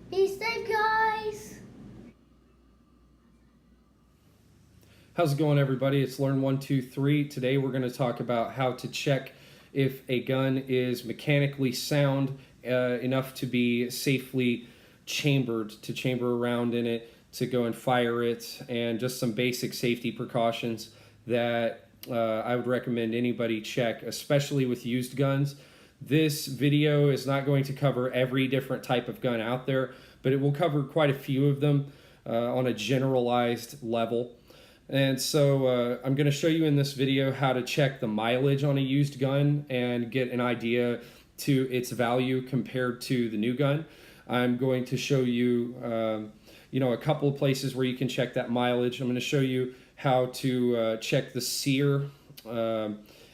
Be safe, guys. How's it going, everybody? It's Learn123. Today we're going to talk about how to check if a gun is mechanically sound enough to be safely chambered, to chamber a round in it, to go and fire it, and just some basic safety precautions that I would recommend anybody check, especially with used guns. This video is not going to cover every different type of gun out there, but it will cover quite a few of them on a generalized level. And so I'm going to show you in this video how to check the mileage on a used gun and get an idea to its value compared to the new gun. I'm going to show you, a couple of places where you can check that mileage. I'm going to show you how to check the Sear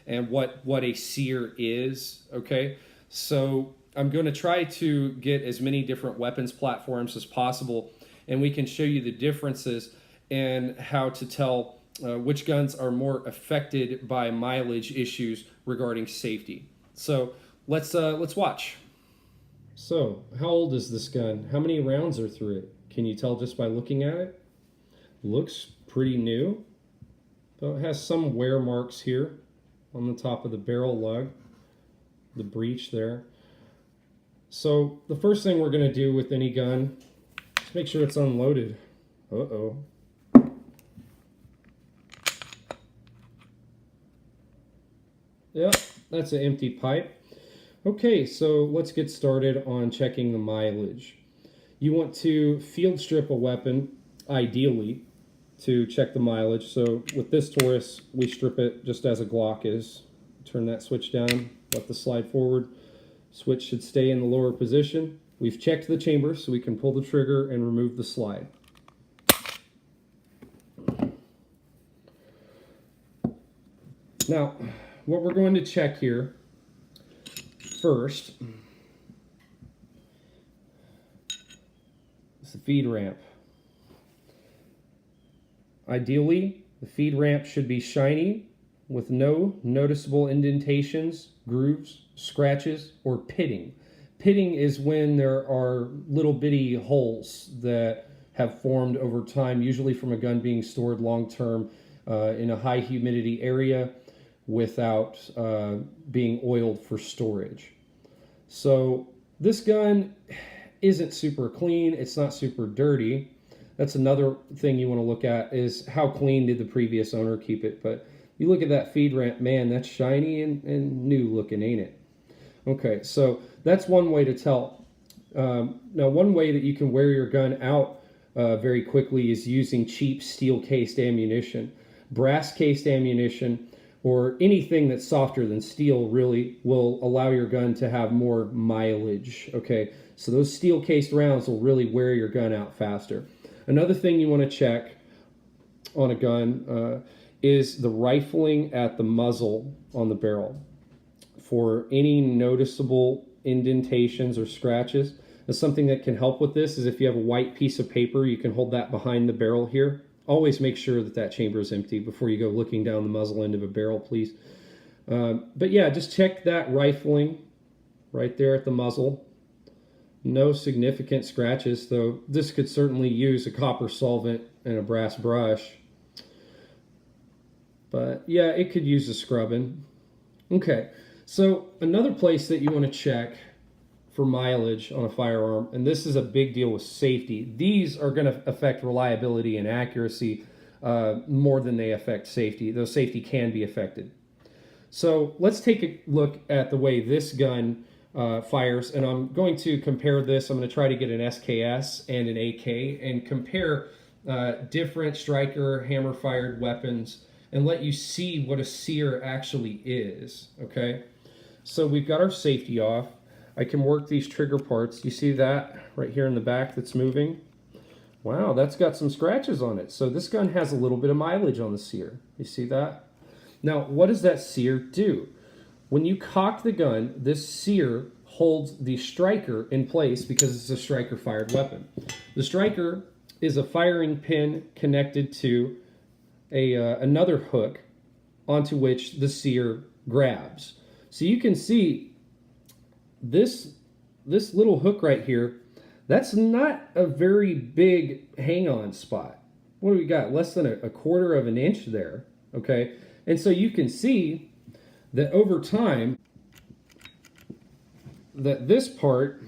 and what a Sear is, okay? So I'm going to try to get as many different weapons platforms as possible, and we can show you the differences and how to tell which guns are more affected by mileage issues regarding safety. So let's watch. So how old is this gun? How many rounds are through it? Can you tell just by looking at it? Looks pretty new, though it has some wear marks here on the top of the barrel lug, the breech there. So the first thing we're going to do with any gun is make sure it's unloaded. Uh-oh. Yep, that's an empty pipe. Okay, so let's get started on checking the mileage. You want to field strip a weapon, ideally, to check the mileage. So with this Taurus, we strip it just as a Glock is. Turn that switch down, let the slide forward. Switch should stay in the lower position. We've checked the chamber, so we can pull the trigger and remove the slide. Now, what we're going to check here first is the feed ramp. Ideally, the feed ramp should be shiny with no noticeable indentations, grooves, scratches, or pitting. Pitting is when there are little bitty holes that have formed over time, usually from a gun being stored long term in a high humidity area without being oiled for storage. So this gun isn't super clean, it's not super dirty. That's another thing you want to look at, is how clean did the previous owner keep it. But you look at that feed ramp, man, that's shiny and new looking, ain't it? Okay, so that's one way to tell. Now, one way that you can wear your gun out very quickly is using cheap steel-cased ammunition. Brass-cased ammunition, or anything that's softer than steel, really will allow your gun to have more mileage, okay? So those steel-cased rounds will really wear your gun out faster. Another thing you want to check on a gun is the rifling at the muzzle on the barrel. For any noticeable indentations or scratches, and something that can help with this is if you have a white piece of paper, you can hold that behind the barrel here. Always make sure that that chamber is empty before you go looking down the muzzle end of a barrel, please. But yeah, just check that rifling right there at the muzzle. No significant scratches, though this could certainly use a copper solvent and a brass brush. But yeah, it could use a scrubbing. Okay, so another place that you want to check for mileage on a firearm, and this is a big deal with safety. These are going to affect reliability and accuracy more than they affect safety, though safety can be affected. So let's take a look at the way this gun fires, and I'm going to compare this. I'm going to try to get an SKS and an AK and compare different striker hammer-fired weapons and let you see what a Sear actually is, okay? So we've got our safety off. I can work these trigger parts. You see that right here in the back that's moving? Wow, that's got some scratches on it. So this gun has a little bit of mileage on the Sear. You see that? Now, what does that Sear do? When you cock the gun, this Sear holds the striker in place because it's a striker-fired weapon. The striker is a firing pin connected to another hook onto which the Sear grabs. So you can see this little hook right here That's not a very big hang-on spot. What do we got? Less than a quarter of an inch there, okay? And so you can see that over time, that this part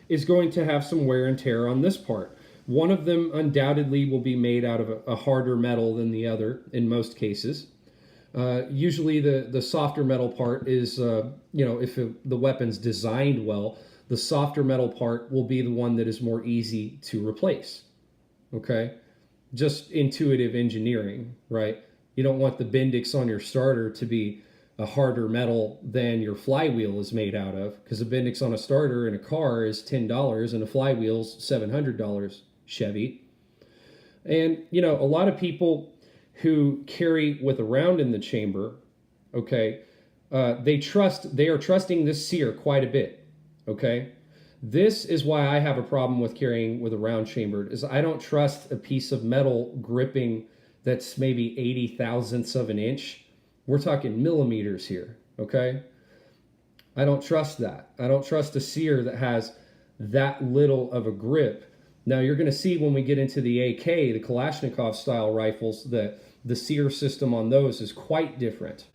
is going to have some wear and tear on this part. One of them undoubtedly will be made out of a harder metal than the other in most cases. Usually the softer metal part is, if the weapon's designed well, the softer metal part will be the one that is more easy to replace, okay? Just intuitive engineering, right? You don't want the Bendix on your starter to be a harder metal than your flywheel is made out of, because a Bendix on a starter in a car is $10 and a flywheel's $700 Chevy. And, a lot of people who carry with a round in the chamber, okay, they are trusting this Sear quite a bit, okay? This is why I have a problem with carrying with a round chambered, is I don't trust a piece of metal gripping that's maybe 80 thousandths of an inch. We're talking millimeters here, okay? I don't trust that. I don't trust a Sear that has that little of a grip. Now you're going to see when we get into the AK, the Kalashnikov style rifles, that the Sear system on those is quite different.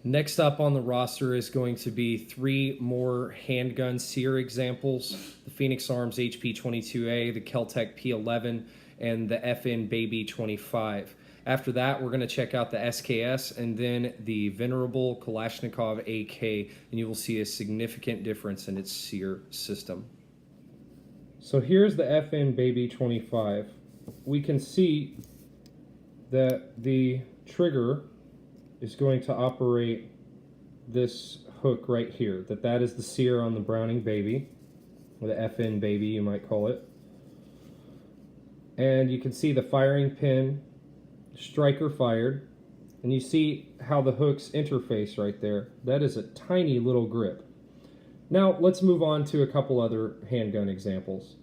Next up on the roster is going to be 3 more handgun Sear examples: the Phoenix Arms HP-22A, the Kel Tec P-11, and the FN Baby 25. After that, we're going to check out the SKS and then the venerable Kalashnikov AK, and you will see a significant difference in its Sear system. So here's the FN Baby 25. We can see that the trigger is going to operate this hook right here, that is the Sear on the Browning Baby, or the FN Baby you might call it. And you can see the firing pin, striker fired, and you see how the hooks interface right there. That is a tiny little grip. Now let's move on to a couple other handgun examples.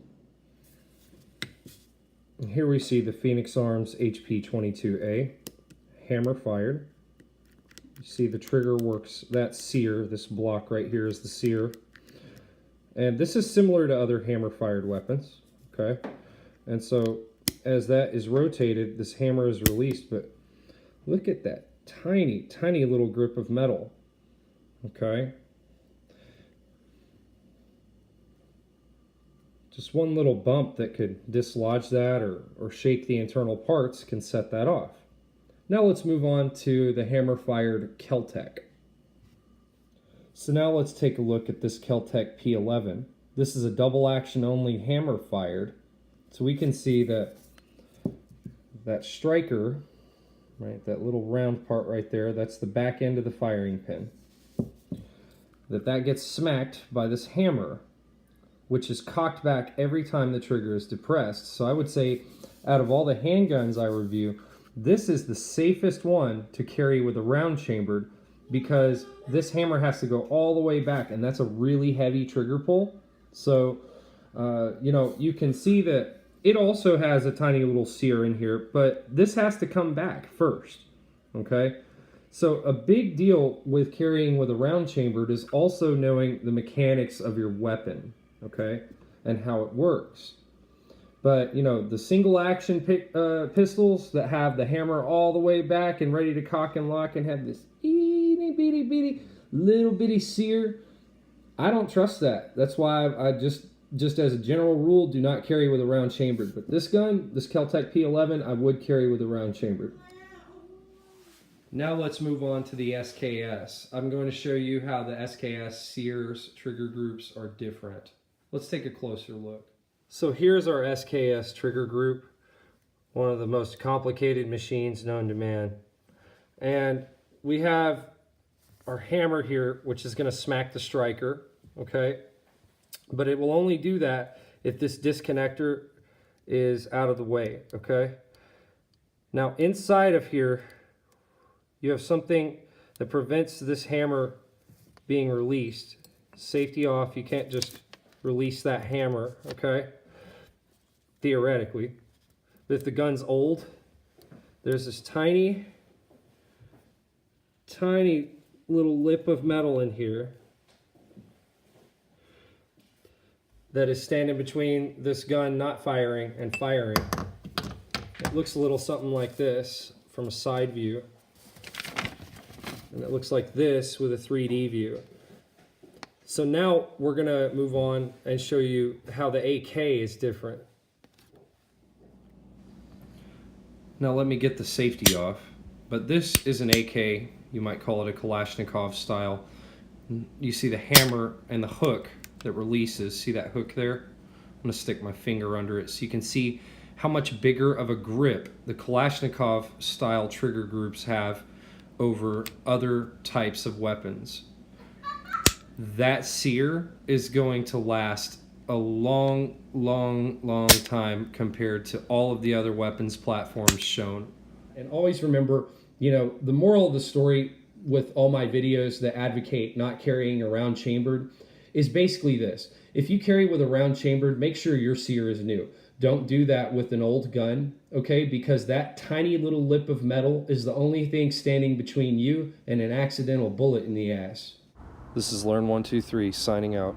And here we see the Phoenix Arms HP-22A, hammer fired. You see the trigger works, that Sear, this block right here is the Sear. And this is similar to other hammer fired weapons, okay? And so as that is rotated, this hammer is released, but look at that tiny, tiny little grip of metal, okay? Just one little bump that could dislodge that or shake the internal parts can set that off. Now let's move on to the hammer-fired KelTec. So now let's take a look at this Kel Tec P-11. This is a double-action only hammer-fired, so we can see that striker, right, that little round part right there, that's the back end of the firing pin. That gets smacked by this hammer, which is cocked back every time the trigger is depressed. So I would say, out of all the handguns I review, this is the safest one to carry with a round chambered, because this hammer has to go all the way back, and that's a really heavy trigger pull. So, you can see that it also has a tiny little Sear in here, but this has to come back first, okay? So a big deal with carrying with a round chambered is also knowing the mechanics of your weapon, okay, and how it works. But, the single action pistols that have the hammer all the way back and ready to cock and lock and have this itty bitty bitty little bitty Sear, I don't trust that. That's why I just as a general rule, do not carry with a round chambered. But this gun, this Kel Tec P-11, I would carry with a round chambered. Now let's move on to the SKS. I'm going to show you how the SKS Sears trigger groups are different. Let's take a closer look. So here's our SKS trigger group, one of the most complicated machines known to man. And we have our hammer here, which is going to smack the striker, okay? But it will only do that if this disconnector is out of the way, okay? Now inside of here, you have something that prevents this hammer being released. Safety off, you can't just release that hammer, okay? Theoretically. But if the gun's old, there's this tiny, tiny little lip of metal in here that is standing between this gun not firing and firing. It looks a little something like this from a side view. And it looks like this with a 3D view. So now we're gonna move on and show you how the AK is different. Now let me get the safety off. But this is an AK, you might call it a Kalashnikov style. You see the hammer and the hook that releases. See that hook there? I'm gonna stick my finger under it so you can see how much bigger of a grip the Kalashnikov style trigger groups have over other types of weapons. That Sear is going to last a long time compared to all of the other weapons platforms shown. And always remember, you know, the moral of the story with all my videos that advocate not carrying a round chambered is basically this. If you carry with a round chambered, make sure your Sear is new. Don't do that with an old gun, okay? Because that tiny little lip of metal is the only thing standing between you and an accidental bullet in the ass. This is Learn123 signing out.